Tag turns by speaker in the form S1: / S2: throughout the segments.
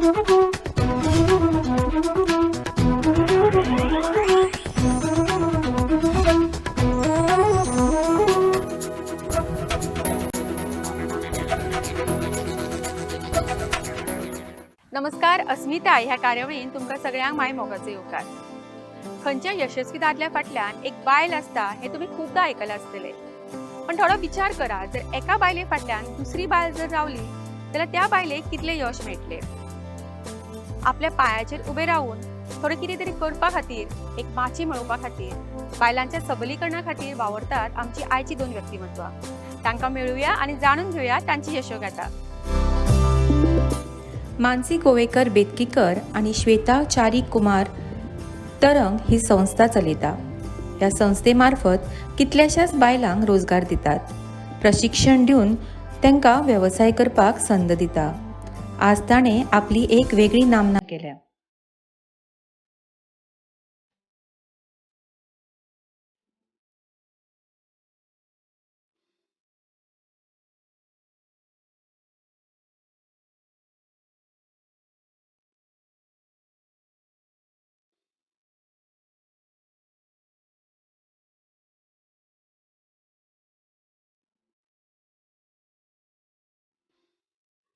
S1: नमस्कार, अस्मिता ह्या कार्यावळीन तुमकां सगळ्यांक माय मोगाचो येवकार. खंयच्या यशस्वी दादल्या फाटल्यान एक बायल आसता हे तुम्ही खूबदां आयकलां आसतले. पण थोडो विचार करा, जर एका बायले फाटल्यान दुसरी बायल जर रावली जाल्यार त्या बायलेक कितले यश मेळटले. आपल्या पांयाचेर उबे रावून थोडें कितें तरी करपा खातीर, एक माची मेळोवपा खातीर, बायलांच्या सबलीकरणा खातीर वावरतात आमची आयची दोन व्यक्तिमत्वां. तांकां मेळुया आनी जाणून घेवया तांची यशोगाथा.
S2: मानसी गोवेकर बेतकीकर आणि श्वेता चारी कुमार तरंग ही संस्था चलयता. ह्या संस्थेमार्फत कितल्याशाच बायलांक रोजगार दितात, प्रशिक्षण दिवन तांकां व्यवसाय करपाक संद दिता. आज ताणें आपली एक वेगळी नामना केल्या.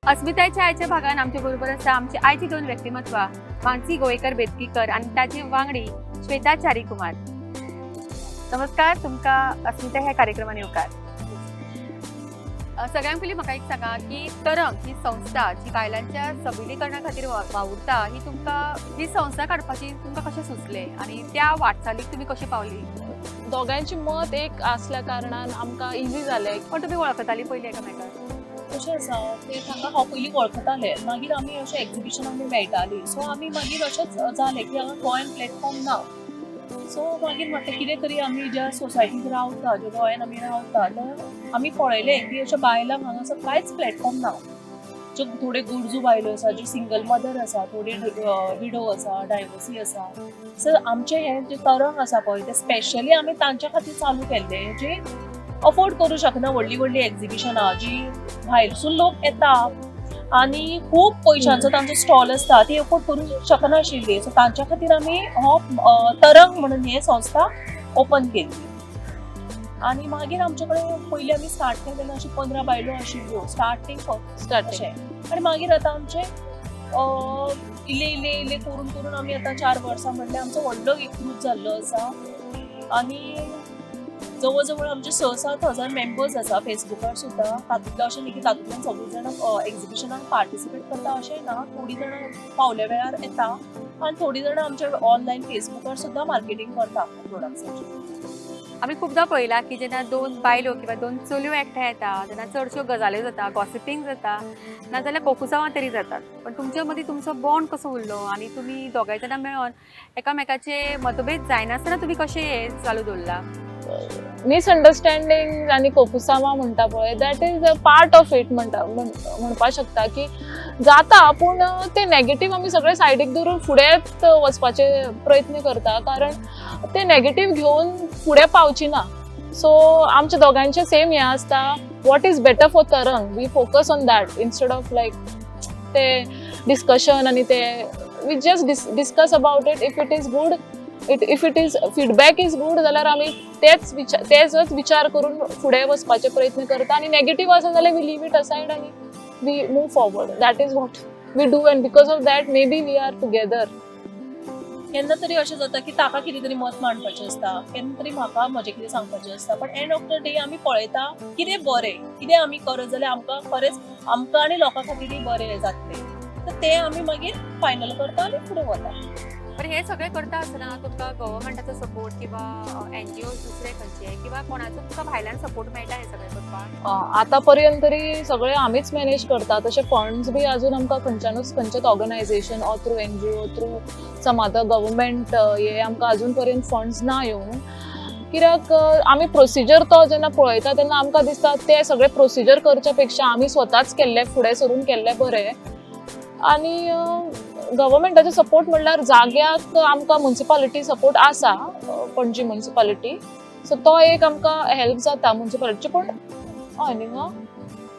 S1: अस्मिताच्या आयच्या भागान आमच्या बरोबर आसा आमची आयची दोन व्यक्तिमत्वां, मानसी गोवेकर बेतकीकर आणि ताची वांगडी श्वेता चारी कुमार. नमस्कार, तुमकां अस्मिता ह्या कार्यक्रमान येवकार. सगळ्यांत पयलीं म्हाका एक सांगा की तरंग ही संस्था जी बायलांच्या सबलीकरणा खातीर वावुरता, ही संस्था काडपाची तुमकां कशें सुचलें आणि त्या वाटचालीक तुमी कशी पावली?
S3: दोगांची मत एक असल्या कारणान आमकां इजी जालें.
S1: पण तुमी वळखताली पयलीं एकामेकाक?
S3: कशें आसा ते तांकां हांव पयलीं वळखतालें, मागीर आमी अशें एक्झिबिशनाक मेळटालीं. सो आमी मागीर अशेंच जालें की हांगा गोंयान प्लॅटफॉर्म ना. सो मागीर म्हटलें कितें तरी आमी ज्या सोसायटीक रावता, ज्या गोंयान आमी रावता, तर आमी पळयलें की अशें बायलांक हांगासर कांयच प्लॅटफॉर्म ना. ज्यो थोड्यो गरजू बायलो आसा, ज्यो सिंगल मदर आसा, थोडे विडो आसा, डायवर्सी आसा. सो आमचें हें जें तरंग आसा पळय तें स्पेशली आमी तांच्या खातीर चालू केल्लें, जे अफोर्ड करूं शकना व्हडली व्हडली एक्झिबिशनां, जी भायरसून लोक येता आनी खूब पयशांचो तांचो स्टॉल आसता, ती अफोर्ड करूं शकनाशिल्ली. सो तांच्या खातीर आमी हो तरंग म्हणून हे संस्था ओपन केल्ली. आनी मागीर आमचे कडेन पयलीं आमी स्टार्ट केलें तेन्ना अशी 15 बायलो आशिल्ल्यो स्टार्टींग अशें. आनी मागीर आतां आमचे इल्ले इल्ले करून करून आमी आतां 4 वर्सां म्हणल्यार आमचो व्हडलो एक ग्रूप जाल्लो आसा. आनी जवळ जवळ आमचे 6-7 हजार मेंबर्स आसा फेसबुकार सुद्दां. तातूंतले अशें न्ही की तातूंतल्यान सगळीं जाणां एक्झिबिशनाक पार्टिसिपेट करता अशें ना. थोडीं जाणां फावल्या वेळार येता आनी थोडीं जाणां आमच्या ऑनलायन फेसबुकार सुद्दां मार्केटींग करता प्रोडक्ट्साची.
S1: आमी खूबदां पळयलां की जेन्ना दोन बायलो किंवा दोन चलयो एकठांय येता तेन्ना चडश्यो गजाल्यो जाता, गॉसिपींग जाता, नाजाल्यार कोफुसांवां तरी जातात. पण तुमच्या मदीं तुमचो बॉन्ड कसो उरलो आनी तुमी दोगांय जाणां मेळोन एकामेकाचे मतभेद जायनासतना तुमी कशें हें चालू दवरला?
S3: मिसअंडरस्टँडींग आनी कोफुसांवां म्हणटा पळय, that is a part of it म्हणपाक शकता की जाता. पूण ते नेगेटीव आमी सगळे सायडीक दवरून फुडें वचपाचे प्रयत्न करता, कारण ते नेगेटीव घेवन फुडें पावची ना. सो आमच्या दोगांचे सेम हें आसता, what is better for Tarang, we focus on that instead of like ते डिस्कशन आनी ते we just discuss about it. If it is good, if it is feedback is good जाल्यार आमी तेच विचार करून फुडें वचपाचे प्रयत्न करता. आनी नेगेटीव आसा जाल्यार वी लीव इट असायड आनी we move forward. That is what we do and because of that may be we are together. केन्ना तरी अशें जाता की ताका कितें तरी मत मांडपाचें आसता, केन्ना तरी म्हाका म्हजें कितें सांगपाचें आसता. But end of the day आमी पळयता कितें बरें, कितें आमी करत जाल्यार आमकां खरेंच आमकां आनी लोकां खातीरय बरें जातलें. तर तें आमी मागीर फायनल करता आनी फुडें वता.
S1: पण हे सगळें करता आसतना तुमकां गव्हर्मेंटाचो सपोर्ट किंवा NGOs दुसरे खंयचे किंवा कोणाचो तुमकां भायल्यान सपोर्ट मेळटा हे सगळें करपाक?
S3: आतां पर्यंत तरी सगळें आमीच मॅनेज करता. तशे फंड्स बी अजून आमकां खंयचेच organisation or through NGO through some other government हे आमकां अजून पर्यंत फंड्स ना येवन. कित्याक आमी प्रोसिजर तो जेन्ना पळयता तेन्ना आमकां दिसता ते सगळे प्रोसिजर करच्या पेक्षा आमी स्वताच केल्ले, फुडें सरून केल्ले बरें. आनी गव्हर्मेंटाचो सपोर्ट म्हणल्यार जाग्याक आमकां म्युनिसिपालिटी सपोर्ट आसा, पणजी म्युनिसिपालिटी. सो तो एक आमकां हेल्प जाता म्युनिसिपालिटीचे. पण हय न्ही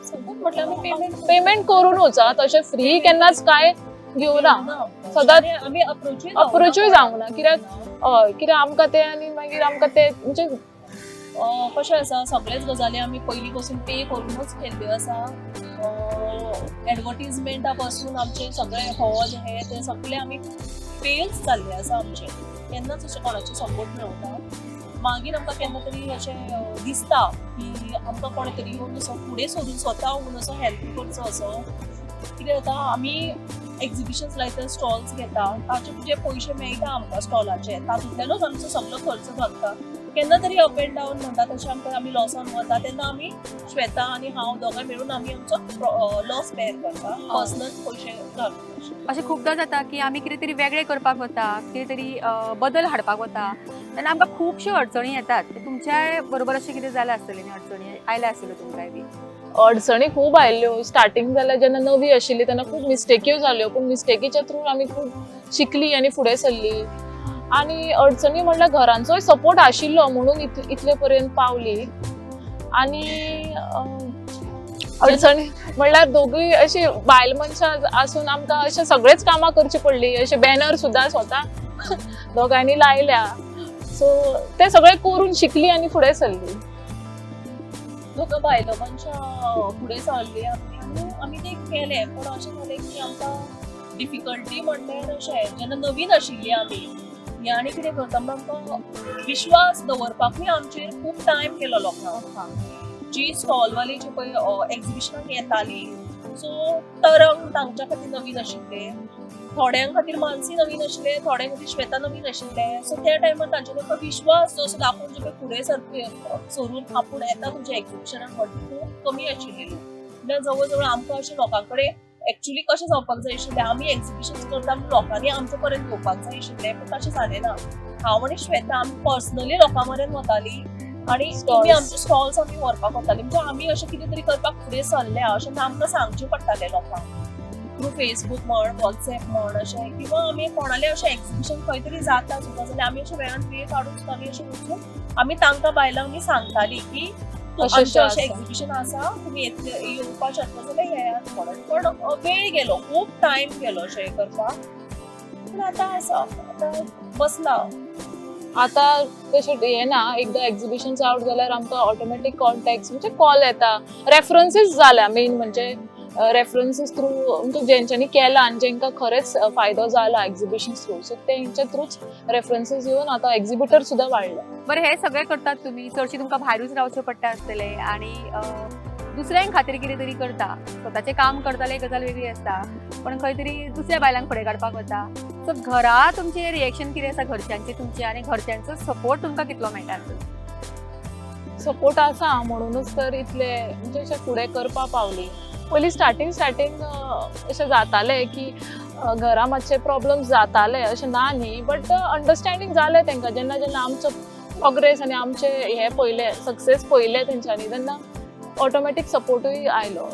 S3: सपोर्ट म्हटल्यार आमी पेमेंट करूनच. तशें फ्री केन्नाच कांय घेवना सदांच
S4: आमी
S3: अप्रोचूय जावंक ना कित्याक आमकां ते आनी मागीर आमकां ते म्हणजे
S4: कशें आसा सगळेच गजाली आमी पयलीं पासून पे करूनच केल्ल्यो आसा. एडवर्टिजमेंटा पासून आमचे सगळे हॉल हे ते सगळे आमी पेच जाल्ले आसा आमचे. केन्नाच अशें कोणाचे सपोर्ट मेळटा. मागीर आमकां केन्ना तरी अशें दिसता की आमकां कोणे तरी येवन असो फुडें सोदून स्वता येवन असो हेल्प करचो असो. कितें जाता आमी एक्झिबिशन्स लायता स्टॉल्स घेता ताचे जे पयशे मेळटा आमकां स्टॉलाचे तातूंतल्यानूच आमचो सगळो खर्च भागता. केन्ना तरी अप एंड डावन म्हणटा तशें आमकां आमी लॉसान वता तेन्ना आमी श्वेता आनी हांव दोगांय मेळून आमी आमचो लॉस बेर करता पर्सनल पयशे घालून.
S1: अशें खुबदां जाता की आमी कितें तरी वेगळें करपाक वता कितें तरी बदल हाडपाक वता तेन्ना आमकां खुबश्यो अडचणी येतात. तुमच्या बरोबर अशें कितें जालें आसतलें न्ही अडचणी आयल्या आसतल्यो तुमकांय बी?
S3: अडचणी खूब आयल्यो. स्टार्टींग जाल्यार जेन्ना नवी आशिल्ली तेन्ना खूब मिस्टेक्यो जाल्यो पूण मिस्टेकीच्या थ्रू आमी खूब शिकली आनी फुडें सरली. आनी अडचणी म्हणल्यार घरांचोय सपोर्ट आशिल्लो म्हणून इतले पर्यंत पावली. आनी अडचणी म्हणल्यार दोगूय अशी बायल मनशां आसून आमकां अशें सगळेच कामां करची पडली. अशे बॅनर सुद्दां स्वता दोगांनी लायल्या. सो ते सगळे करून शिकली आनी फुडें सरली.
S4: लोक बायलो मनशां फुडें सरली आनी आमी ते केलें पूण अशें जालें की आमकां डिफिकल्टी म्हणल्यार अशें जेन्ना नवीन आशिल्ली आमी आनी कितें करता आमकां विश्वास दवरपाकूय आमचेर खूब टायम केलो लोकांक. जी स्टॉलवाली जी पळय एक्झिबिशनाक येताली सो तरंग तांच्या खातीर नवीन आशिल्ले, थोड्यां खातीर मानसी नवीन आशिल्ले, थोड्यां खातीर श्वेता नवीन आशिल्ले. सो त्या टायमार तांचेर एक विश्वास जो असो दाखोवन जे फुडें सरून आपूण येता तुमच्या एक्झिबिशनाक खूब कमी आशिल्ली. म्हणल्यार जवळ जवळ आमकां अशें लोकां कडेन एक्चुअली कशें जावपाक जाय आशिल्लें आमी एक्झिबिशन्स करता लोकांनी आमचे पर्यंत येवपाक जाय आशिल्लें पूण तशें जालें ना. हांव आनी श्वेता आमी पर्सनली लोकां मेरेन वताली आनी तुमी आमचे स्टॉल्स आमी व्हरपाक वताली. म्हणजे आमी अशें कितें तरी करपाक फुडें सरल्या अशें आमकां सांगचें पडटालें लोकांक थ्रू फेसबूक म्हण वॉट्सएप म्हण अशें किंवा आमी कोणालें अशें एक्झिबिशन खंय तरी जाता सुद्दां जाल्यार आमी अशें वेळान वेळ काडून सुद्दां आमी अशें वचून आमी तांकां बायलांनी सांगताली की अशें एक्झिबिशन आसा तुमी येवपाक शकता जाल्यार येयात म्हणून. पण वेळ गेलो खूब टायम गेलो अशें करपाक. पूण आतां आसा आतां बसला.
S3: आतां तशें हें ना एकदां एक्झिबिशन्स आउट जाल्यार आमकां ऑटोमॅटीक कॉन्टॅक्ट्स म्हणजे कॉल येता. रेफरन्सीस जाल्या मेन म्हणजे रेफरन्सीस थ्रू म्हणजे जेंच्यांनी केला आनी जेंकां खरेंच फायदो जाला एक्झिबिशन्स थ्रू सो तेंच्या थ्रूच रेफरन्सीस येवन आतां एक्झिबिटर सुद्दां वाडले.
S1: बरें हे सगळें करतात तुमी चडशी तुमकां भायरूच रावचें पडटा आसतलें आनी दुसऱ्यांक खातीर कितें तरी करता. स्वताचें काम करताले गजाल वेगळी आसता पण खंय तरी दुसऱ्या बायलांक फुडें काडपाक वता. सो घरा तुमचें रिएक्शन कितें आसा घरच्यांचें तुमचें आनी घरच्यांचो सपोर्ट तुमकां कितलो मेळटा?
S3: सपोर्ट आसा म्हणूनच तर इतले म्हणजे अशें फुडें करपा पावली. पयलीं स्टार्टींग अशें जातालें की घरा मातशे प्रॉब्लम्स जाताले अशें ना न्ही बट अंडरस्टँडींग जालें तांकां जेन्ना जेन्ना आमचो प्रोग्रेस आनी आमचे हे पयले सक्सेस पयले तेंच्यांनी तेन्ना ऑटोमॅटीक सपोर्टूय आयलो.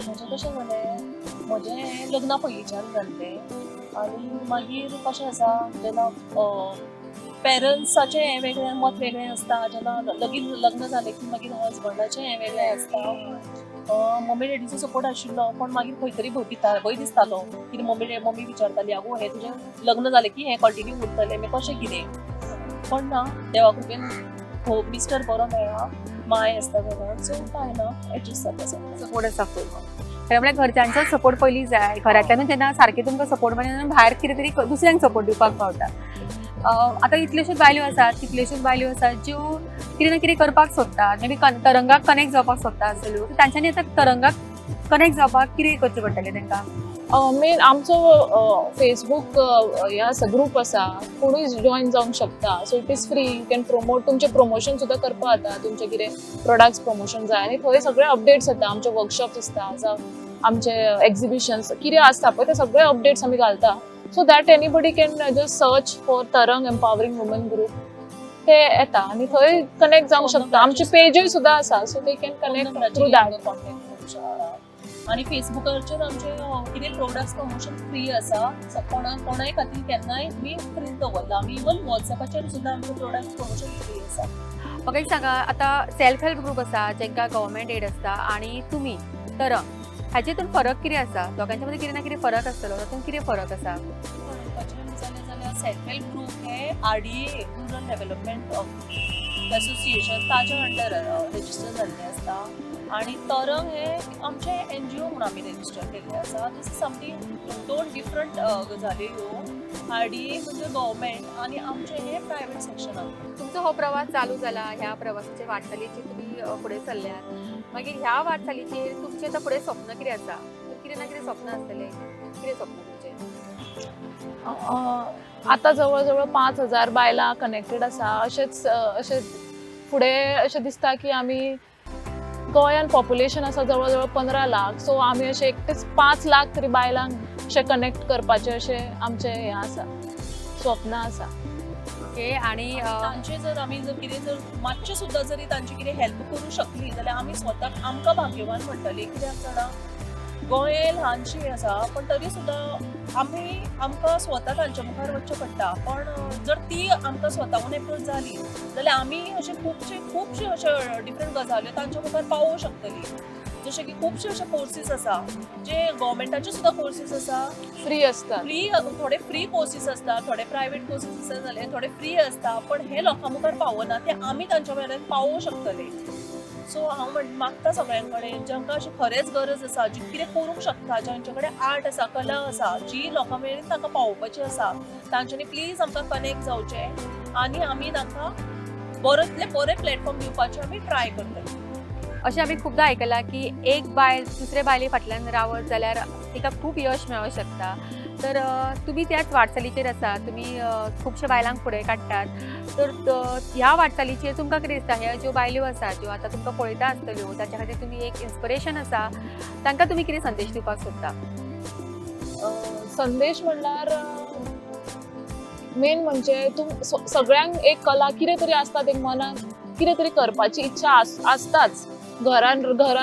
S4: म्हणजे कशें जालें म्हजें लग्ना पयलींच्यान जाल्लें आनी मागीर कशें आसा जेन्ना पेरंट्साचें हें वेगळें मत वेगळें आसता. जेन्ना लग्न जालें की मागीर हजबंडाचें हें वेगळें आसता. मम्मी डॅडीचो सपोर्ट आशिल्लो पण मागीर खंय तरी भंय दिसतालो कितें मम्मी विचारताली आगो हें तुजें लग्न जालें की हें कंटिन्यू उरतलें मागीर कशें कितें. पण ना देवा कृपेन मिस्टर बरो मेळ्ळा माय आसता घरांत सो कांय ना एडजस्ट जाता
S1: सपोर्ट आसा फूल. खरें म्हळ्यार घरच्यांचो सपोर्ट पयलीं जाय. घरांतल्यानूच जेन्ना सारकें तुमकां सपोर्ट मेळना भायर कितें तरी दुसऱ्यांक सपोर्ट दिवपाक पावता. आतां इतल्योश्योच बायल्यो आसात कितल्योश्योच बायल्यो आसात ज्यो कितें ना कितें करपाक सोदतात मे बी तरंगाक कनेक्ट जावपाक सोदता आसतल्यो. तांच्यांनी आतां तरंगाक कनेक्ट जावपाक कितें करचें पडटलें तांकां?
S3: मेन आमचो फेसबूक हे आसा ग्रूप आसा कोणूय जॉईन जावंक शकता. So it is free. You can promote तुमचें प्रमोशन सुद्दां करपा जाता. तुमचें कितें प्रोडक्ट्स प्रमोशन जाय आनी थंय सगळे अपडेट्स येता. आमचे वर्कशॉप्स आसता जावं आमचे एक्झिबिशन्स कितें आसता पळय ते सगळे अपडेट्स आमी घालता. So that anybody can just search for Tarang empowering women group ते येता आनी थंय कनेक्ट जावंक शकता. आमचे पेजूय सुद्दां आसा so they can connect through that contact करूंक शकता.
S4: आनी फेसबुकाचेर आमचे कितें प्रोडक्ट्स प्रमोशन फ्री आसा. कोणाय खातीर केन्नाय तुमी फ्री दवरला. आमी इवन वॉट्सएपाचेर सुद्दां आमचे प्रोडक्ट प्रमोशन फ्री आसा.
S1: म्हाका एक सांगा आतां सेल्फ हेल्प ग्रूप आसा जेंकां गव्हर्मेंट एड आसता आनी तुमी तरंग हाचेतून फरक कितें आसा दोगांच्या मदीं कितें ना कितें फरक आसतलो तातूंत कितें फरक आसा
S4: म्हणपाचें जाल्यार सेल्फ हेल्प ग्रुप हे RDA रुरल डेव्हलपमेंट असोसिएशन ताच्या अंडर रेजिस्टर जाल्लें आसता आणि तरंग हे आमचे NGO म्हणून आमी रेजिस्टर केल्ले आसा. दिस इज समथींग दोन डिफरंट गजाली ह्यो. RDA म्हणजे गव्हर्मेंट आणि आमचे हे प्रायव्हेट सेक्शन.
S1: तुमचो हो प्रवास चालू जाला ह्या प्रवासाचे वाटचालीचेर तुमी फुडें सरल्यात मागीर ह्या वाटचालीचेर तुमचें आतां फुडें स्वप्न कितें आसा कितें ना कितें स्वप्न आसतलें कितें स्वप्न तुमचें
S3: आता जवळ 5,000 बायलां कनेक्टेड आसा. अशें फुडें अशें दिसता की आमी गोंयान पॉप्युलेशन आसा जवळ 15 लाख. सो आमी अशें एकटेच 5 लाख तरी बायलांक अशें कनेक्ट करपाचें अशें आमचें हें आसा स्वप्न आसा.
S1: ओके आणि
S4: तांचे जर आमी जर कितें जर मातशें सुद्दां जरी तांची कितें हेल्प करूं शकली जाल्यार आमी स्वताक आमकां भाग्यवान म्हणटली. कित्याक जाणा गोंय ल्हानशी आसा पण तरी सुद्दां आमकां स्वता तांच्या मुखार वचचें पडटा. पण जर ती आमकां स्वताहून एप्रोच जाली जाल्यार आमी अशे खुबशे अशे डिफरंट गजाल्यो तांच्या मुखार पावोवंक शकतली. जशे की खुबशे अशे कोर्सीस आसा जे गव्हर्मेंटाचे सुद्दां कोर्सीस आसा
S3: फ्री असतात.
S4: थोडे फ्री कोर्सीस आसता थोडे प्रायव्हेट कोर्सीस आसा जाल्यार थोडे फ्री आसता पण हे लोकां मुखार पावना ते आमी तांच्या मेरेन पावोवंक शकतले. सो हांव मागता सगळ्यां कडेन जांकां अशी खरेंच गरज आसा जी कितें करूंक शकता जांचे कडेन आर्ट आसा कला आसा जी लोकां मेरेन तांकां पावोवपाची आसा तांच्यांनी प्लीज आमकां कनेक्ट जावचें आनी आमी तांकां बरेंतले बरे प्लॅटफॉर्म दिवपाचे आमी ट्राय करतले.
S1: अशें आमी खुबदां आयकलां की एक बायल दुसरे बायले फाटल्यान रावत जाल्यार तिका खूब यश मेळोंक शकता. तर तुमी त्याच वाटचालीचेर आसा तुमी खुबशे बायलांक फुडें काडटात. तर ह्या वाटचालीचेर तुमकां कितें दिसता ह्या ज्यो बायल्यो आसा ज्यो आतां तुमकां पळयता आसतल्यो ताच्या खातीर तुमी एक इन्स्पिरेशन आसा तांकां तुमी कितें संदेश दिवपाक सोदता
S3: संदेश म्हणल्यार मेन म्हणजे सगळ्यांक एक कला कितें तरी आसता एक मनान कितें तरी करपाची इच्छा आसताच. घरा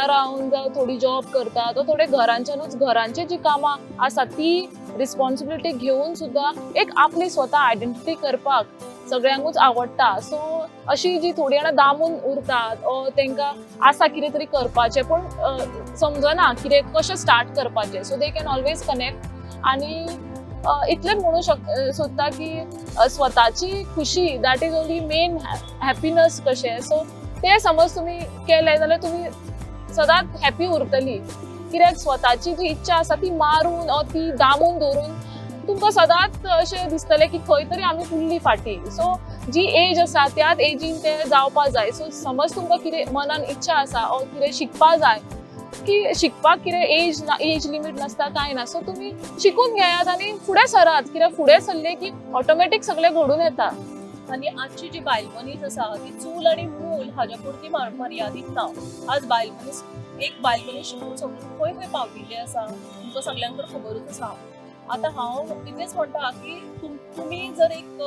S3: रावन जावं थोडी जॉब करता तो थोडे घरांची जी कामां आसा ती रिस्पॉन्सिबिलिटी घेवन सुद्दां एक आपली स्वता आयडेंटिटी करपाक सगळ्यांकूच आवडटा. सो अशी जी थोडी जाणां दामून उरतात तांकां आसा कितें तरी करपाचें पण समजना कितें कशें स्टार्ट करपाचें. So they can always connect आनी इतलें म्हणू सोदता की स्वताची खुशी दॅट इज ओन्ली मेन हॅपीनस कशें. सो ते समज तुम्ही केलें जाल्यार तुम्ही सदांच हॅपी उरतली. कित्याक स्वताची जी इच्छा आसा ती मारून ती दामून दवरून तुमकां सदांच अशें दिसतलें की खंय तरी आमी उरली फाटी. सो जी एज आसा त्याच एजीन ते जावपा जाय. सो समज तुमकां कितें मनान इच्छा आसा कितें शिकपा जाय की शिकपाक कितें एज लिमीट नासता कांय ना. सो तुमी शिकून घेयात आनी फुडें सरात. कित्याक फुडें सरले की ऑटोमॅटीक सगळें घडून येता.
S4: आणि आजची जी बायल मनीस आसा ती चूल आणि मूल हाज्या पुरती मर्यादीत ना. आज बायल मनीस शिकून सगळं खंय पावलेली आसा तुमकां सगळ्यांक खबरूच आसा. आतां हांव इतलेंच म्हणटा की तुमी जर एक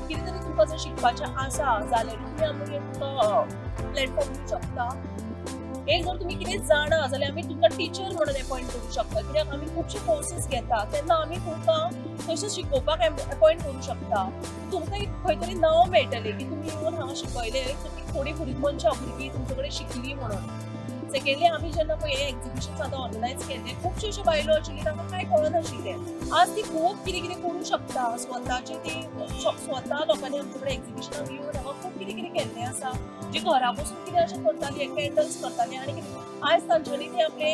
S4: कितें तरी तुमकां जर शिकपाचें आसा जाल्यार तुमी आमकां एक प्लॅटफॉर्म दिवंक शकता. एक जर तुमी कितें जाणा जाल्यार आमी तुमकां टीचर म्हणून अपॉयंट करूंक शकता. कित्याक आमी खुबशे कोर्सीस घेता तेन्ना आमी तुमकां थंयसर शिकोवपाक अपॉयंट करूंक शकता. तुमकां एक खंय तरी नांव मेळटलें की तुमी येवन हांगा शिकयलें तुमी थोडी मनशां भुरगीं तुमचे कडेन शिकलीं म्हणून. सेकेंडली आमी जेन्ना पळय हे एक्झिबिशन्स आतां ऑर्गनायज केले खुबशे अश्यो बायलो आशिल्ली तांकां कांय कळनाशिल्लें. आज ती खूब कितें करूंक शकता. स्वताचें ती स्वता लोकांनी आमचे कडेन एक्झिबिशनाक येवन हांगा खूब कितें केल्लें आसा. जी घरा बसून कितें अशें करताली कॅन्डल्स करताली आनी कितें आयज तांच्यांनी ती आपले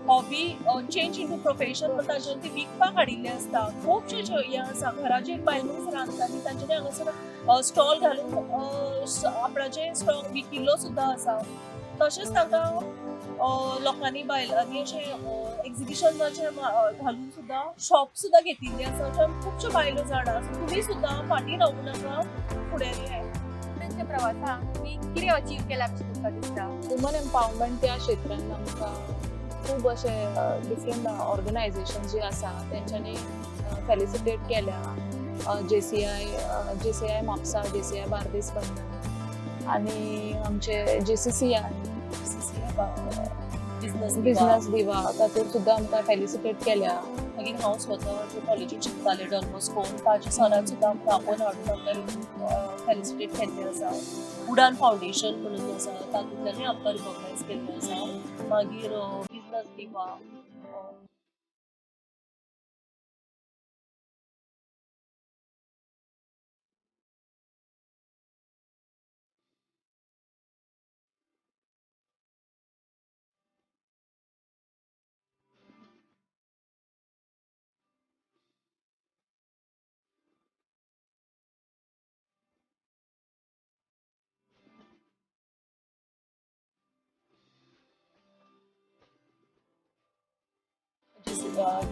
S4: हॉबी चेंज इंटू प्रोफेशन म्हणून तांच्यांनी ती विकपाक हाडिल्लें आसता. खुबशे हें आसा. घराची एक बायल मनीस रांदताली तांच्यांनी हांगासर स्टॉल घालून आपणाचे स्टॉक विकिल्लो सुद्दां आसा. तशेंच तांकां लोकांनी बायलांनी अशें एक्झिबिशनाचे घालून सुद्दां शॉप सुद्दां घेतिल्ली आसा. अशें खुबश्यो बायलो जाणा. तुमी सुद्दां फाटीं रावूं नाका फुडें ये.
S1: तुमच्या प्रवासान तुमी कितें अचीव केलां अशें तुमकां दिसता
S3: वुमन एम्पावरमेंट त्या क्षेत्रांत आमकां खूब अशे डिफरंट ऑर्गनायझेशन जे आसा तेंच्यांनी फेलिसिटेट केल्या. JCI म्हापसा JCI बार्देस बंधन आनी आमचे JCCI बिझनस दिवा तातूंत सुद्दां आमकां फेलिसिटेट केल्या.
S4: मागीर हांव स्वता जे कॉलेजीत शिकतालें डॉन बॉस्कोन ताच्या सरान सुद्दां आमकां आपोवन हाडून आमकां फेलिसिटेट केल्लें आसा. उडान फावंडेशन म्हणून आसा तातूंतल्यानूय आमकां रिकॉगनायज केल्लें आसा. मागीर कोणच किंवा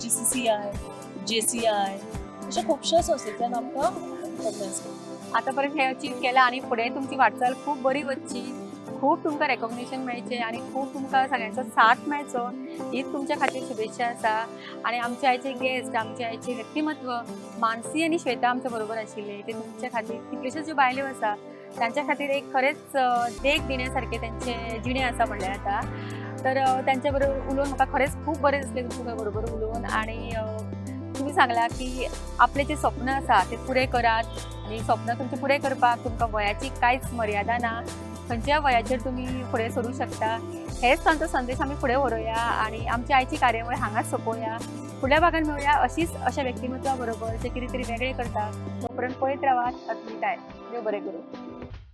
S4: GCCI, JCI अशा खुबश्या संस्थेंतल्यान आमकां रिकॉग्नायज केला.
S1: आतापर्यंत हे अचीव केला आणि पुढे तुमची वाटचाल खूप बरी वचची, खूप तुमकां रेकॉग्निशन मेळचें आणि खूप तुमकां सगळ्यांचो साथ मेळचो हीच तुमच्या खातीर शुभेच्छा आसा. आणि आमचे आयचे गेस्ट, आमचे आयचे व्यक्तिमत्व मानसी आणि श्वेता आमच्या बरोबर आशिल्ले, ते तुमच्या खातीर कितल्योश्योच ज्यो बायल्यो आसा त्यांच्या खातीर एक खरेंच देख दिण्यासारखे त्यांचे जिणे आसा म्हणल्यार आता. तर त्यांच्या बरोबर उलोवन म्हाका खरेंच खूप बरें दिसलें तुमच्या बरोबर उलोवन. आणि तुम्ही सांगला की आपले जे स्वप्न आसा ते पुरे करात आणि स्वप्न तुमचे पुरे करपाक तुमकां वयाची कांयच मर्यादा ना. खंयच्या वयाचेर तुम्ही फुडें सरूं शकता. हेच तांचो संदेश आमी फुडें व्हरोया आणि आमची आयची कार्यावळ हांगाच सोंपोवया. फुडल्या भागान मेळुया अशीच अशा व्यक्तिमत्वा बरोबर जे कितें तरी वेगळे करता. तोपर्यंत पळयत रावात अस्मिताय. देव बरें करूं.